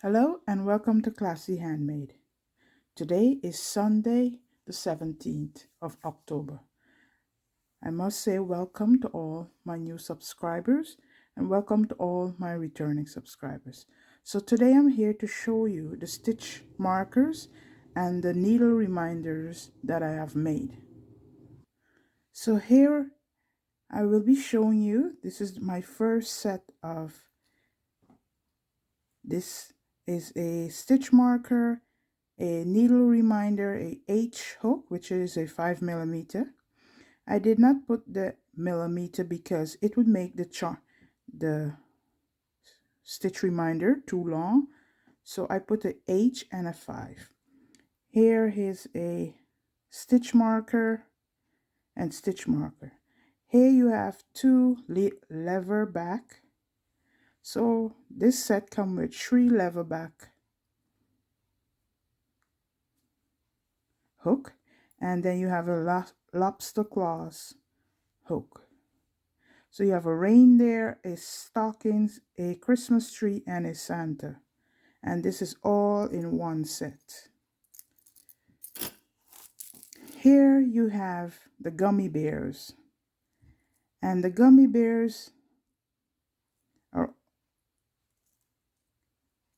Hello and welcome to Classy Handmade. Today is Sunday, the 17th of October. I must say welcome to all my new subscribers and welcome to all my returning subscribers. So today I'm here to show you the stitch markers and the needle reminders that I have made. So here I will be showing you, this is my first set of, this is a stitch marker, a needle reminder, a H hook, which is a 5mm. I did not put the millimeter because it would make the stitch reminder too long. So I put a H and a 5. Here is a stitch marker and stitch marker. Here you have two lever back. So this set comes with 3 lever back hook, and then you have a lobster claws hook. So you have a reindeer, a stockings, a Christmas tree, and a Santa. And this is all in one set. Here you have the gummy bears. And the gummy bears are,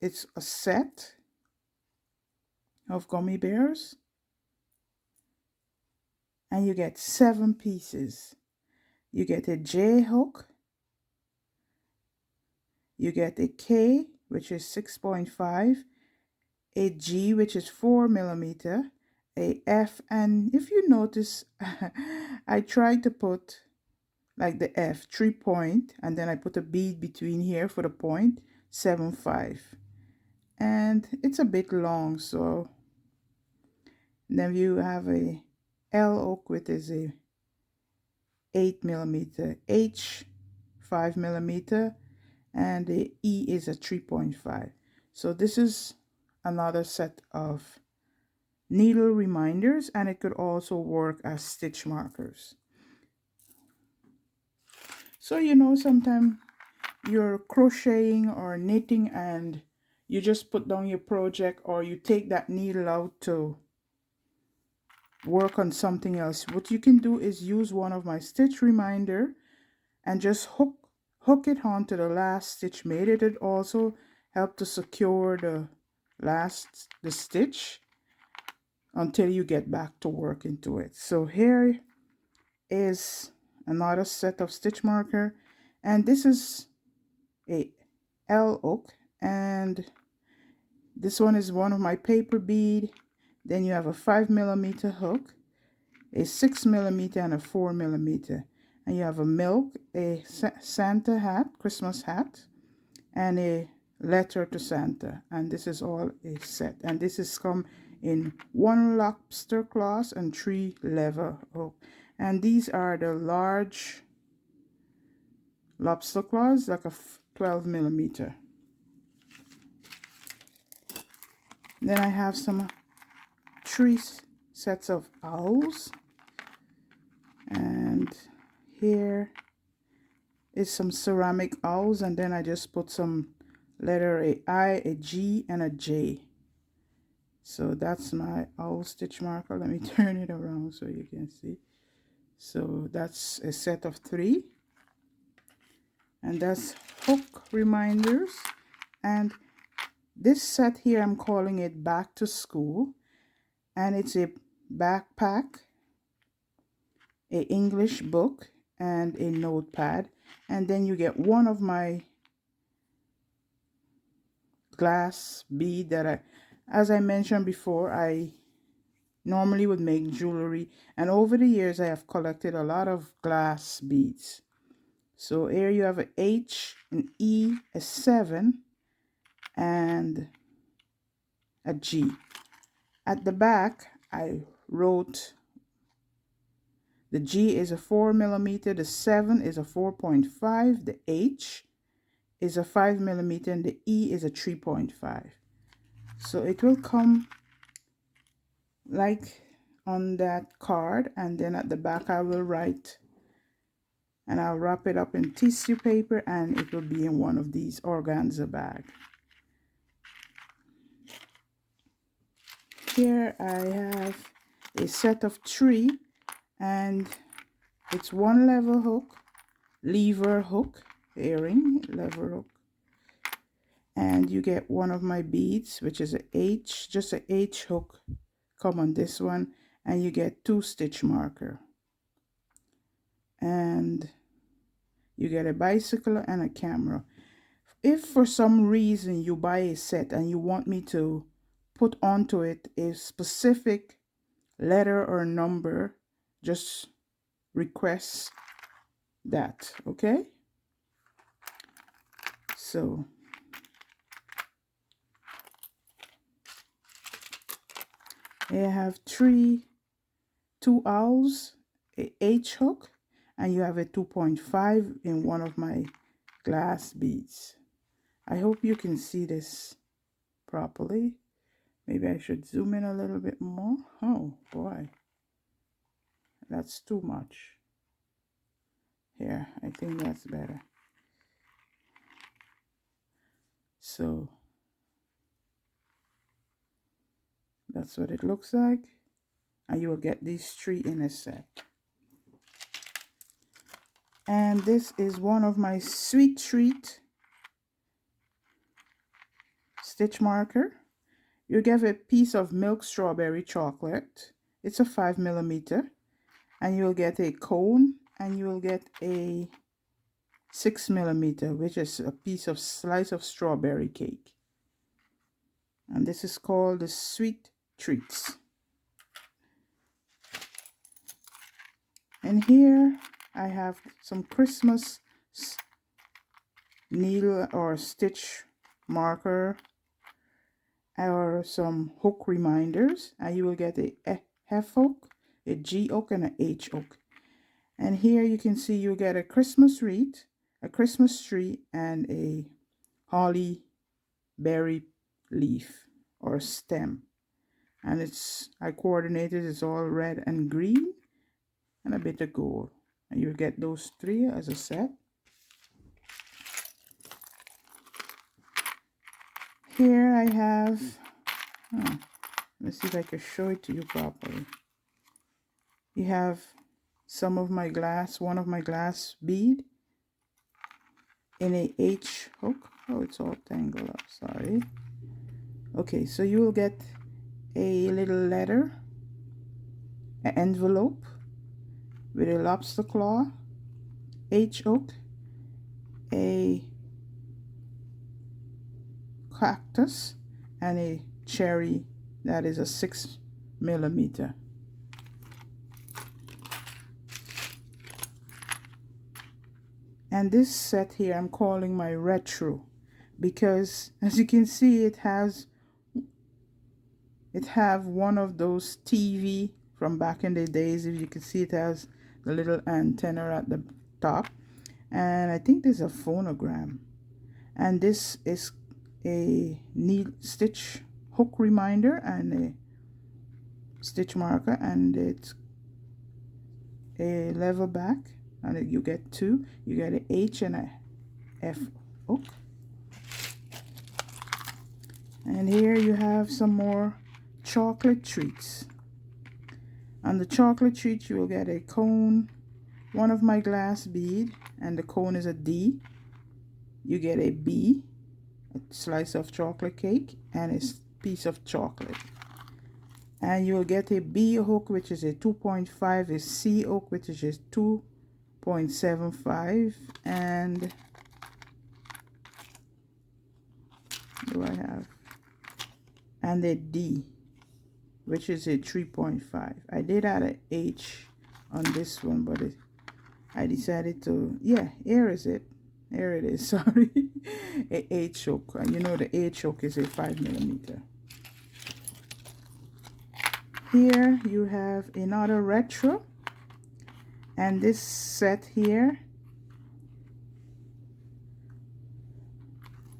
it's a set of gummy bears. And you get 7 pieces. You get a J hook. You get a K, which is 6.5. A G, which is 4mm, a F, and if you notice, I tried to put like the F 3 point, and then I put a bead between here for the point, 7.5, and it's a bit long. So then you have a L hook, which is a 8mm, H 5mm, and the E is a 3.5. So this is another set of needle reminders, and it could also work as stitch markers. So sometimes you're crocheting or knitting and you just put down your project, or you take that needle out to work on something else. What you can do is use one of my stitch reminder and just hook it onto the last stitch made. It would also help to secure the stitch until you get back to work into it. So here is another set of stitch marker, and this is a L hook, and this one is one of my paper bead. Then you have a 5mm hook, a 6mm, and a 4mm, and you have a milk, a Santa hat, Christmas hat, and a letter to Santa. And this is all a set, and this is come in 1 lobster claws and 3 lever hook. And these are the large lobster claws, like a 12mm. Then I have some 3 sets of owls, and here is some ceramic owls, and then I just put some letter, a I, a G, and a J. So that's my owl stitch marker. Let me turn it around so you can see. So that's a set of 3, and that's hook reminders. And this set here, I'm calling it back to school, and it's a backpack, a English book, and a notepad. And then you get one of my glass bead that as I mentioned before, I normally would make jewelry, and over the years I have collected a lot of glass beads. So here you have an H, an E, a 7, and a G. At the back I wrote the G is a 4mm, the 7 is a 4.5, the H is a 5mm, and the E is a 3.5. So it will come like on that card, and then at the back I will write, and I'll wrap it up in tissue paper, and it will be in one of these organza bags. Here I have a set of 3, and it's 1 level hook, lever hook, earring, lever hook, and you get one of my beads, which is a H, just a H hook come on this one, and you get 2 stitch marker, and you get a bicycle and a camera. If for some reason you buy a set and you want me to put onto it a specific letter or number, just request that, okay? So I have 2 owls, a H hook, and you have a 2.5 in one of my glass beads. I hope you can see this properly. Maybe I should zoom in a little bit more. Oh boy, that's too much. Here, I think that's better. So that's what it looks like, and you will get these 3 in a set. And this is one of my sweet treat stitch marker. You get a piece of milk strawberry chocolate. It's a 5mm, and you'll get a cone, and you will get a 6mm, which is a piece of slice of strawberry cake. And this is called the sweet treats. And here I have some Christmas needle or stitch marker, or some hook reminders, and you will get a F hook, a G hook, and an H hook. And here you can see you get a Christmas wreath, a Christmas tree, and a holly berry leaf or stem. And I coordinated, it's all red and green and a bit of gold. And you get those 3 as a set. Here I have, let's see if I can show it to you properly. You have some of my glass, one of my glass bead in a H hook. Oh, it's all tangled up, sorry. Okay, so you will get a little letter, an envelope with a lobster claw, H hook, a cactus, and a cherry that is a 6mm. And this set here I'm calling my retro, because as you can see it have one of those TV from back in the days. If you can see, it has the little antenna at the top, and I think there's a phonogram. And this is a needle stitch hook reminder and a stitch marker, and it's a level back, and you get 2. You get an H and a F hook. And here you have some more chocolate treats. On the chocolate treat you will get a cone, one of my glass bead, and the cone is a D. You get a B, a slice of chocolate cake, and a piece of chocolate. And you will get a B hook, which is a 2.5, a C hook, which is a 2.75, and do I have? And a D, which is a 3.5. I did add an H on this one, but I decided to, yeah, here is it. Here it is, sorry. A H hook, and you know the H hook is a 5mm. Here you have another retro, and this set here,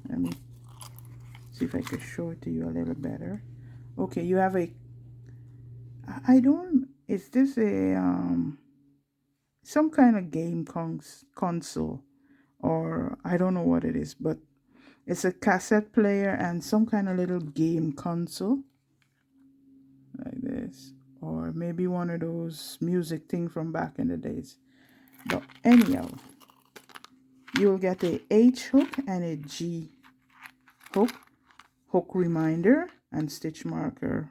let me see if I can show it to you a little better. Okay, you have a, is this a some kind of game console, or I don't know what it is, but it's a cassette player and some kind of little game console. is, or maybe one of those music thing from back in the days. But anyhow, you'll get a H hook and a G hook, hook reminder and stitch marker.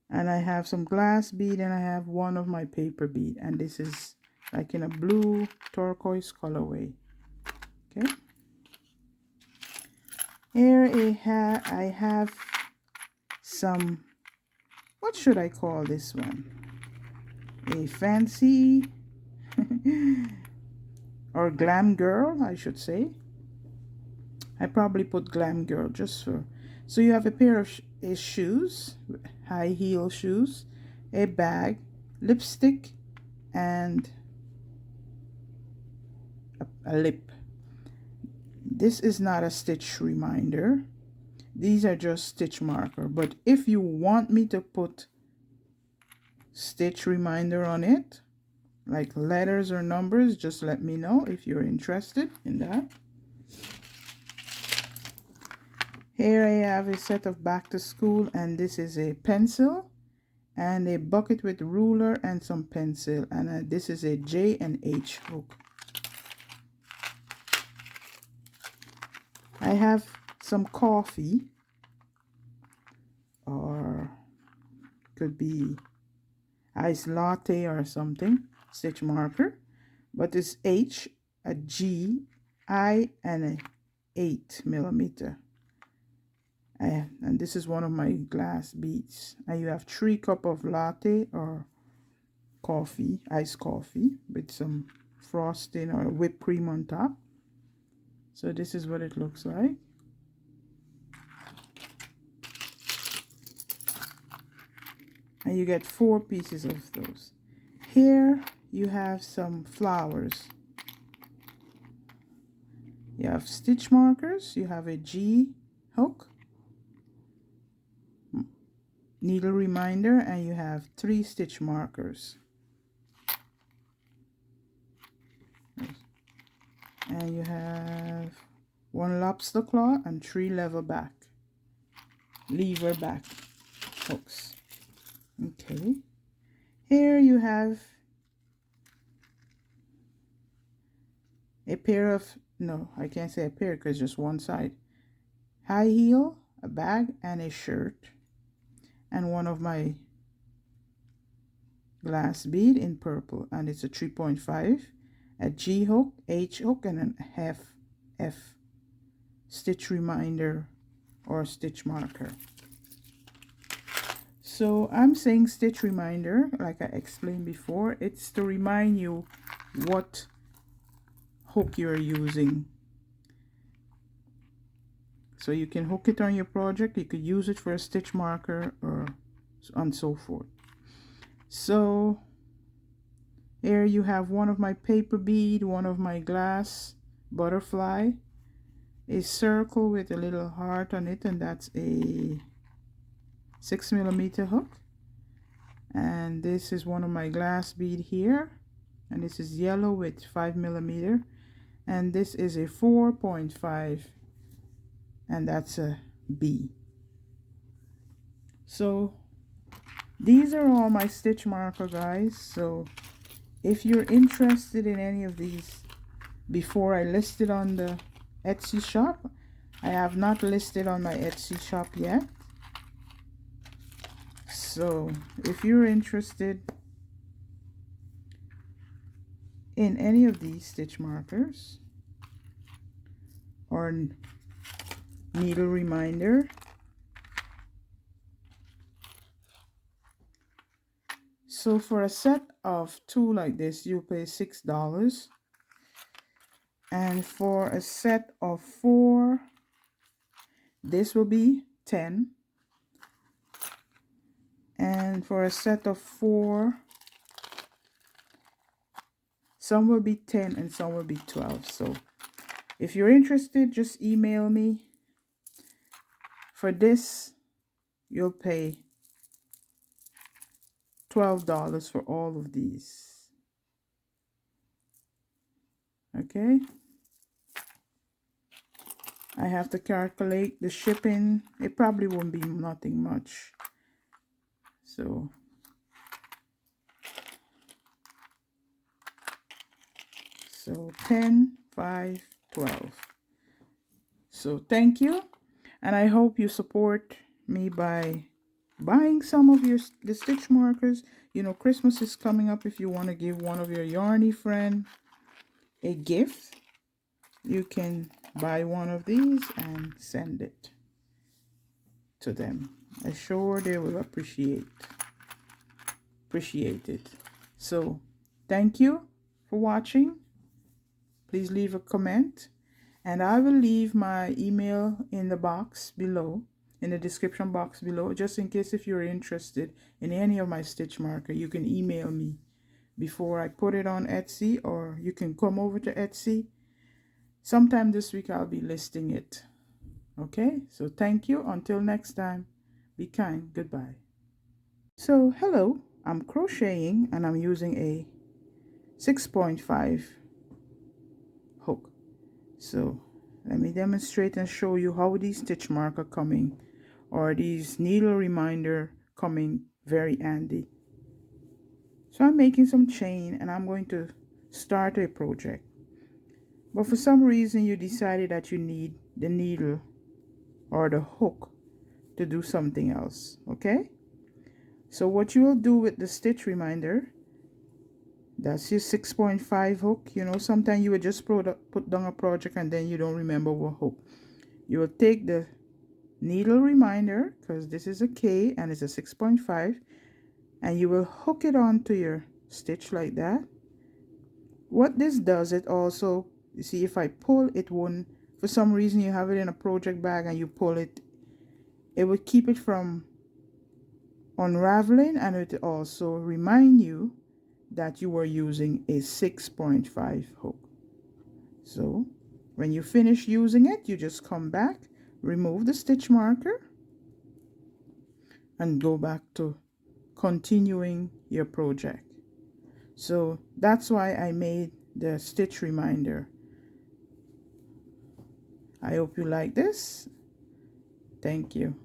And I have some glass bead, and I have one of my paper bead, and this is like in a blue turquoise colorway. Okay, here I have some, what should I call this one, a fancy or glam girl, I should say. I probably put glam girl just for, so you have a pair of shoes, high heel shoes, a bag, lipstick, and a lip. This is not a stitch reminder. These are just stitch marker. But if you want me to put stitch reminder on it, like letters or numbers, just let me know if you're interested in that. Here I have a set of back to school, and this is a pencil and a bucket with ruler and some pencil, and this is a J and H hook. I have some coffee, or could be iced latte or something, stitch marker, but it's H, a G, I, and a 8mm. And this is one of my glass beads. And you have 3 cups of latte or coffee, iced coffee, with some frosting or whipped cream on top. So this is what it looks like. And you get 4 pieces of those. Here you have some flowers. You have stitch markers, you have a G hook, needle reminder, and you have 3 stitch markers. And you have 1 lobster claw and 3 lever back hooks. Okay, here you have a pair of, no, I can't say a pair because just one side, high heel, a bag, and a shirt, and one of my glass bead in purple, and it's a 3.5, a G hook, H hook, and an F stitch reminder or stitch marker. So I'm saying stitch reminder, like I explained before, it's to remind you what hook you're using. So you can hook it on your project, you could use it for a stitch marker, or and so forth. So here you have one of my paper bead, one of my glass butterfly, a circle with a little heart on it, and that's a 6mm hook. And this is one of my glass bead here, and this is yellow with 5mm, and this is a 4.5, and that's a B. So these are all my stitch marker, guys. So if you're interested in any of these, before I list it on the Etsy shop, I have not listed on my Etsy shop yet. So if you're interested in any of these stitch markers or needle reminder, so for a set of 2 like this, you pay $6, and for a set of 4, this will be 10, and for a set of 4, some will be 10 and some will be 12. So if you're interested, just email me. For this, you'll pay $12 for all of these. Okay, I have to calculate the shipping. It probably won't be nothing much. So So 10, 5, 12. So thank you, and I hope you support me by buying some of the stitch markers. You know, Christmas is coming up. If you want to give one of your yarny friend a gift, you can buy one of these and send it to them. I'm sure they will appreciate it. So thank you for watching. Please leave a comment, and I will leave my email in the box below, in the description box below, just in case if you're interested in any of my stitch marker. You can email me before I put it on Etsy, or you can come over to Etsy. Sometime this week I'll be listing it. Okay, so thank you. Until next time, be kind. Goodbye. So hello, I'm crocheting and I'm using a 6.5 hook. So let me demonstrate and show you how these stitch marker coming, or these needle reminder coming, very handy. So I'm making some chain and I'm going to start a project. But for some reason you decided that you need the needle or the hook to do something else. Okay, so what you will do with the stitch reminder, that's your 6.5 hook. You know, sometimes you would just put down a project and then you don't remember what hook. You will take the needle reminder, because this is a K and it's a 6.5, and you will hook it onto your stitch like that. What this does, it also, you see, if I pull, it won't, for some reason you have it in a project bag and you pull it, it will keep it from unraveling, and it also remind you that you were using a 6.5 hook. So when you finish using it, you just come back, remove the stitch marker, and go back to continuing your project. So that's why I made the stitch reminder. I hope you like this. Thank you.